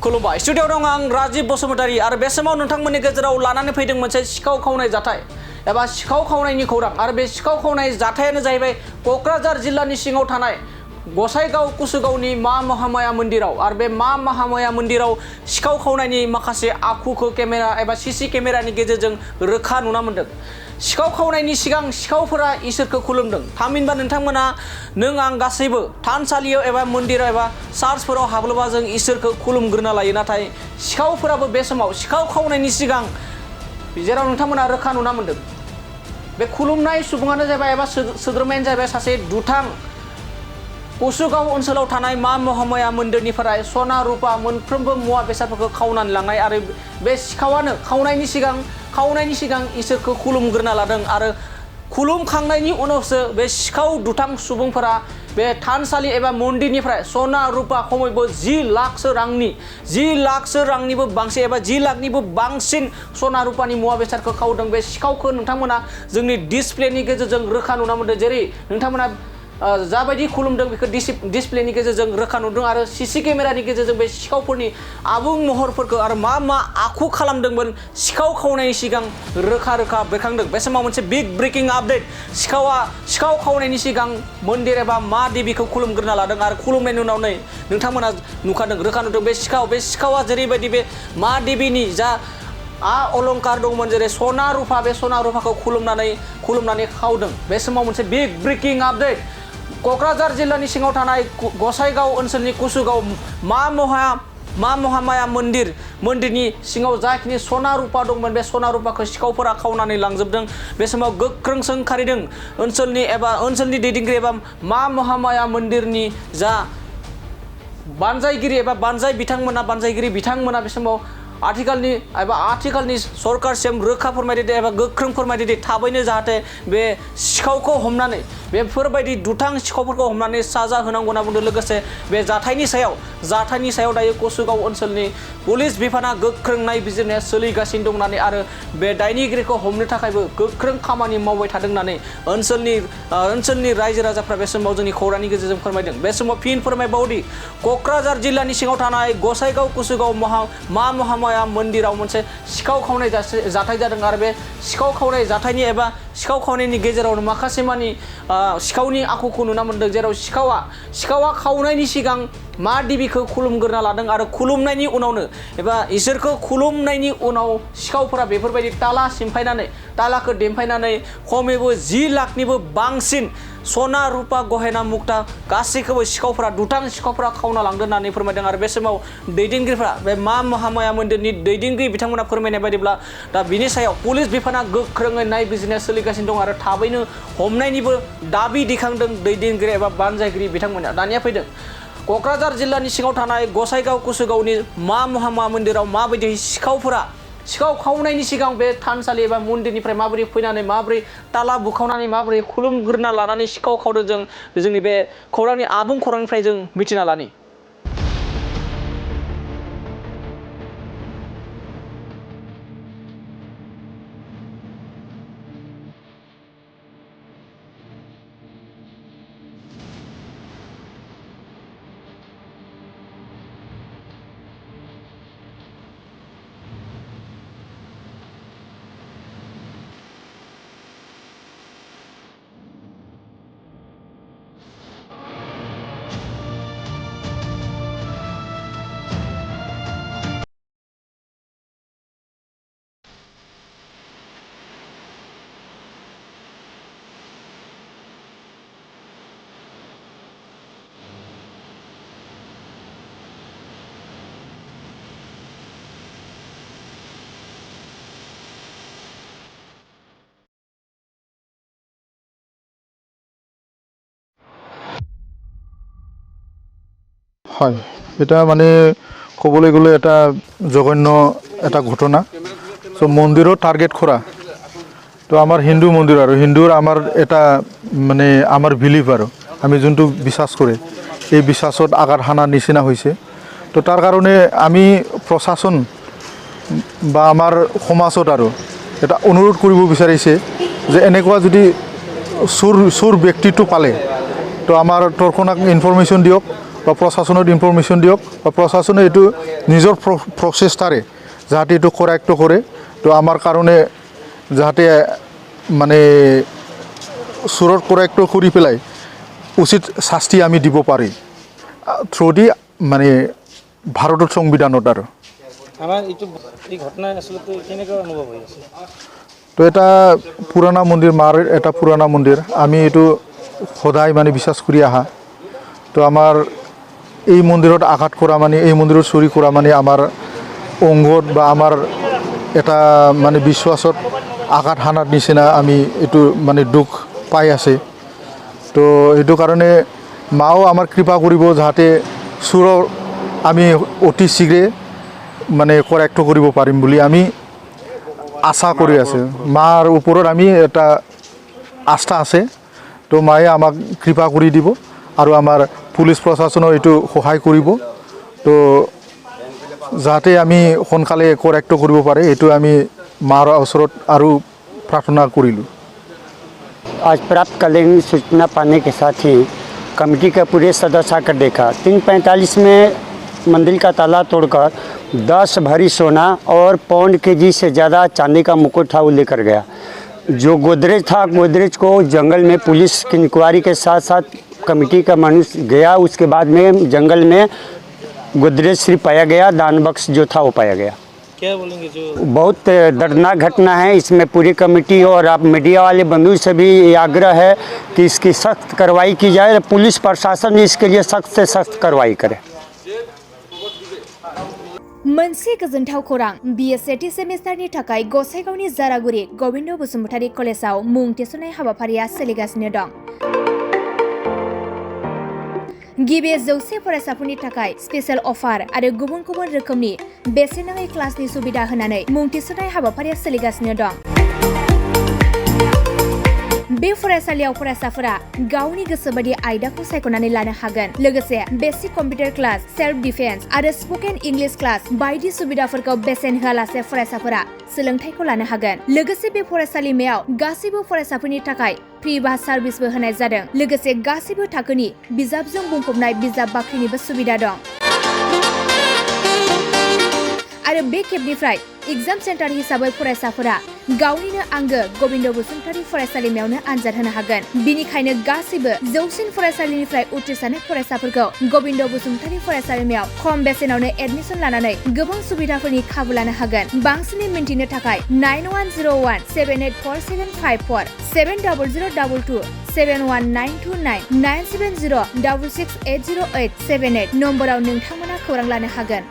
खुलुमबाय स्टुडिअ दं आं राजीब बसुमतारी आरो बे समाव नोंथांमोननि गेजेराव लानानै फैदों मोनसे सिखाव खावनाय जाथाय एबा सिखाव खावनायनि खौरां आरो बे सिखाव खावनाय जाथायानो जाहैबाय क'क्राझार जिल्लानि सिङाव थानाय गसाइगाव कुसुगावनि मा महामाया मन्दिराव आरो बे मा महामाया मन्दिराव सिखाव खावनायनि माखासे आखुखौ केमेरा एबा सीसी केमेरानि गेजेरजों रोखा नुना मोन्दों। सिखाव खावनायनि सिगां सिखावफोरा इसोरखौ खुलुमदों। थामहिनबा नोंथांमोना नों आं गासैबो थानसालियाव एबा मन्दिराव एबा चार्चफोराव हाबोबा जों इसोरखौ खुलुमग्रोना लायो, नाथाय सिखावफोराबो बे समाव सिखाव खावनायनि सिगां जेराव नोंथांमोना रोखा नुना मोन्दों बे खुलुमनाय सुबुङानो जाबाय एबा सोद्रोमायानो जाबाय सासे दुथां कुसुगाव ओनसोलाव थानाय मा महामाया मन्दिरनिफ्राय सना रुपा मोनफ्रोमबो मुवा बेसादफोरखौ खावनानै लांनाय आरो बे सिखावानो खावनायनि सिगां इसोरखौ खुलुमग्रोना लादों आरो खुलुमखांनायनि उनावसो बे सिखाव दुथां सुबुंफोरा बे थानसालि एबा मन्दिरनिफ्राय सना रुपा खमैबो 10 लाखसो रांनिबो बांसिन एबा 10 लाखनिबो बांसिन सना रुपानि मुवा बेसादखौ खावदों। बे सिखावखौ नोंथांमोना जोंनि डिसप्लेनि गेजेरजों रोखा नुना मोन्दों। जेरै नोंथांमोना जाबायदि खुलुमदों बेखौ डिसप्लेनि गेजेरजों रोखा नुदों आरो सीसी केमेरानि गेजेरजों बे सिखावफोरनि आबुं महरफोरखौ आरो मा आखु खालामदोंमोन सिखाव खावनायनि सिगां रोखा बेरखांदों। बे समाव मोनसे बिग ब्रेकिं आपडेट। सिखाव खावनायनि सिगां मन्दिर एबा मा देबीखौ खुलुमग्रोना लादों आरो खुलुमनायनि उनाव नोंथांमोना नुखादों रोखा नुदों बे सिखावा जेरैबायदि बे मा देबीनि जा अलंकार दंमोन जेरै सना रुपा बे सना रुपाखौ खुलुमनानै खावदों। बे समाव मोनसे बिग ब्रेकिं आपडेट। क'क्राझार जिल्लानि सिङाव थानाय गसाइगाव ओनसोलनि कुसुगाव मा महामाया मन्दिरनि सिङाव जाखिनि सना रुपा दंमोन बे सना रुपाखौ सिखावफोरा खावनानै लांजोबदों। बे समाव गोख्रों सोंखारिदों ओनसोलनि दैदेनगिरि एबा मा महामाया मन्दिरनि जा बानजायगिरि एबा बानजायगिरि बिथांमोना बे समाव आथिखालनि सरकारसिम रोखा फोरमायदों एबा गोख्रों फोरमायदों थाबैनो जाहाथे बे सिखावखौ हमनानै बेफोरबायदि दुथां सिखावफोरखौ हमनानै साजा होनांगौ होनना बुंदों। लोगोसे बे जाथायनि सायाव दायो कुसुगाव ओनसोलनि पुलिस बिफाना गोख्रों नायबिजिरनाया सोलिगासिनो दं होननानै आरो बे दायनिगिरिखौ हमनो थाखायबो गोख्रों खामानि मावबाय थादों होननानै ओनसोलनि रायजो राजाफ्रा बे समाव जोंनि खौरांनि गेजेरजों फोरमायदों। बे समाव फिन फोरमायबावदि क'क्राझार जिल्लानि सिङाव थानाय गसाइगाव कुसुगाव मा महामाया मन्दिराव मोनसे सिखाव खावनाय जाथाय जादों आरो बे सिखाव खावनाय जाथायनि एबा सिखाव खावनायनि गेजेरावनो माखासे मानि सिखावनि आखुखौ नुना मोन्दों। जेराव सिखावा खावनायनि सिगां मा देबीखौ खुलुमग्रोना लादों आरो खुलुमनायनि उनावनो एबा इसोरखौ खुलुमनायनि उनाव सिखावफोरा बेफोरबायदि तालाखौ देमफायनानै खमैबो 10 लाखनिबो बांसिन सना रुपा गहेना मुक्ता गासैखौबो दुथां सिखावफोरा खावना लांदों होननानै फोरमायदों। आरो बे समाव दैदेनगिरिफ्रा बे मा महामाया मन्दिरनि दैदेनगिरि बिथांमोना फोरमायनाय बायदिब्ला दा बिनि सायाव पुलिस बिफाना गोख्रोङै नायबिजिरनाया सोलिगासिनो दं आरो थाबैनो हमनायनिबो दाबि दिखांदों दैदेनगिरि एबा बानजायगिरि बिथांमोना। दानिया फैदों क'क्राझार जिल्लानि सिङाव थानाय गसाइगाव कुसुगावनि मा महामाया मन्दिराव माबायदि सिखाव खावनायनि सिगां बे थानसालि एबा मन्दिरनिफ्राय माबोरै फैनानै माबोरै ताला बुखावनानै माबोरै खुलुमग्रोना लानानै सिखाव खावदों जों जोंनि बे आबुं खौरांनिफ्राय जों मिथिना लानि। হয়, এটা মানে ক'বলৈ গ'লে এটা জঘন্য এটা ঘটনা। চ' মন্দিৰত টাৰ্গেট কৰা তো আমাৰ হিন্দু মন্দিৰ আৰু হিন্দুৰ আমাৰ এটা মানে আমাৰ বিলিভ আৰু আমি যোনটো বিশ্বাস কৰে এই বিশ্বাসত আঘাত হানাৰ নিচিনা হৈছে। তো তাৰ কাৰণে আমি প্ৰশাসন বা আমাৰ সমাজত আৰু এটা অনুৰোধ কৰিব বিচাৰিছে যে এনেকুৱা যদি চোৰ ব্যক্তিটো পালে তো আমাৰ তৎক্ষণাৎ ইনফৰমেশ্যন দিয়ক বা প্ৰশাসনত ইনফৰমেশ্যন দিয়ক বা প্ৰশাসনে এইটো নিজৰ প্ৰচেষ্টাৰে যাতে এইটো কৰেক্ট কৰে তো আমাৰ কাৰণে যাতে মানে চোৰৰ কৰেক্ট কৰি পেলাই উচিত শাস্তি আমি দিব পাৰি থ্ৰু দি মানে ভাৰতৰ সংবিধানত আৰু আমাৰ এই ঘটনা আসলতে কেনেকৈ অনুভৱ হৈ আছে তো এটা পুৰণা মন্দিৰ মাৰ এটা পুৰণা মন্দিৰ আমি এইটো সদায় মানে বিশ্বাস কৰি আহা তো আমাৰ এই মন্দিৰত আঘাত কৰা মানে এই মন্দিৰত চুৰি কৰা মানে আমাৰ অংগত বা আমাৰ এটা মানে বিশ্বাসত আঘাত হানাৰ নিচিনা আমি এইটো মানে দুখ পাই আছে তো এইটো কাৰণে মাও আমাৰ কৃপা কৰিব যাতে চোৰৰ আমি অতি শীঘ্ৰে মানে কৰেক্ট কৰিব পাৰিম বুলি আমি আশা কৰি আছে মাৰ ওপৰত আমি এটা আস্থা আছে তো মায়ে আমাক কৃপা কৰি দিব আৰু আমাৰ পুলিচ প্ৰশাসনৰ এইটো সহায় কৰিব তো যাতে আমি সোনকালে কৰেক্ট কৰিব পাৰে এইটো আমি মাৰ ওচৰত আৰু प्रार्थना करिलु आज प्राप्त कलेक्शन सूचना पाने के साथ ही कमेटी के पूरे सदस्य आकर देखा 3:45 में मंदिर का ताला तोड़कर 10 भरी सोना और पौंड केजी से ज़्यादा चांदी का मुकुट था वो लेकर गया। जो गोदरेज था गोदरेज को जंगल में पुलिस की इंक्वायरी के साथ साथ कमेटी का मनुष्य गया। उसके बाद में जंगल में गोदरेज सिर्फ पाया गया, दान बक्स जो था वो पाया गया। क्या बोलेंगे जो बहुत दर्दनाक घटना है। इसमें पूरी कमेटी और आप मीडिया वाले बंधु से भी ये आग्रह है कि इसकी सख्त कार्रवाई की जाए। पुलिस प्रशासन भी इसके लिए सख्त से सख्त कार्रवाई करे। मोनसे गोजोनथाव खौरां BSc सेमिस्टारनि थाखाय गसाइगावनि जारागुरि गोविंद बसुमतारी कलेजाव मुं थिसननाय हाबाफारिया सोलिगासिनो दं। गिबि 100 फरायसाफोरनि थाखाय स्पेशल अफार आरो गुबुन गुबुन रोखोमनि बेसेन नाङै क्लासनि सुबिदा होनानै मुं थिसननाय हाबाफारिया सोलिगासिनो दं। बे फरायसालियाव फरायसाफोरा गावनि गोसोबायदि आयदाखौ सायख'नानै लानो हागोन। लोगोसे basic computer class, self defence आरो स्पोकेन इंलिश क्लास बायदि सुबिदाफोरखौ बेसेन होआलासे फरायसाफोरा सोलोंथायखौ लानो हागोन। लोगोसे बे फरायसालिमायाव गासैबो फरायसाफोरनि थाखाय फ्रि बास सार्भिसबो होनाय जादों। लोगोसे गासैबो थाखोनि बिजाबजों बुंफबनाय बिजाब बाख्रिनिबो सुबिदा दं। आरो बे खेबनिफ्राय एग्जाम सेन्टार हिसाबै फरायसाफोरा गावनिनो आंगो गोविंद बसुमतारी फरायसालिमायावनो आनजाद होनो हागोन। बिनिखायनो गासैबो जौसिन फरायसालिनिफ्राय उथ्रिसारनाय फरायसाफोरखौ गोविंद बसुमतारी फरायसालिमायाव खम बेसेनावनो एडमिसन लानानै गोबां सुबिदाफोरनि खाबु लानो हागोन। बांसिनै मिन्थिनो थाखाय 9101784754 70022 71929 97066808878 नम्बराव नोंथांमोना खौरां लानो हागोन।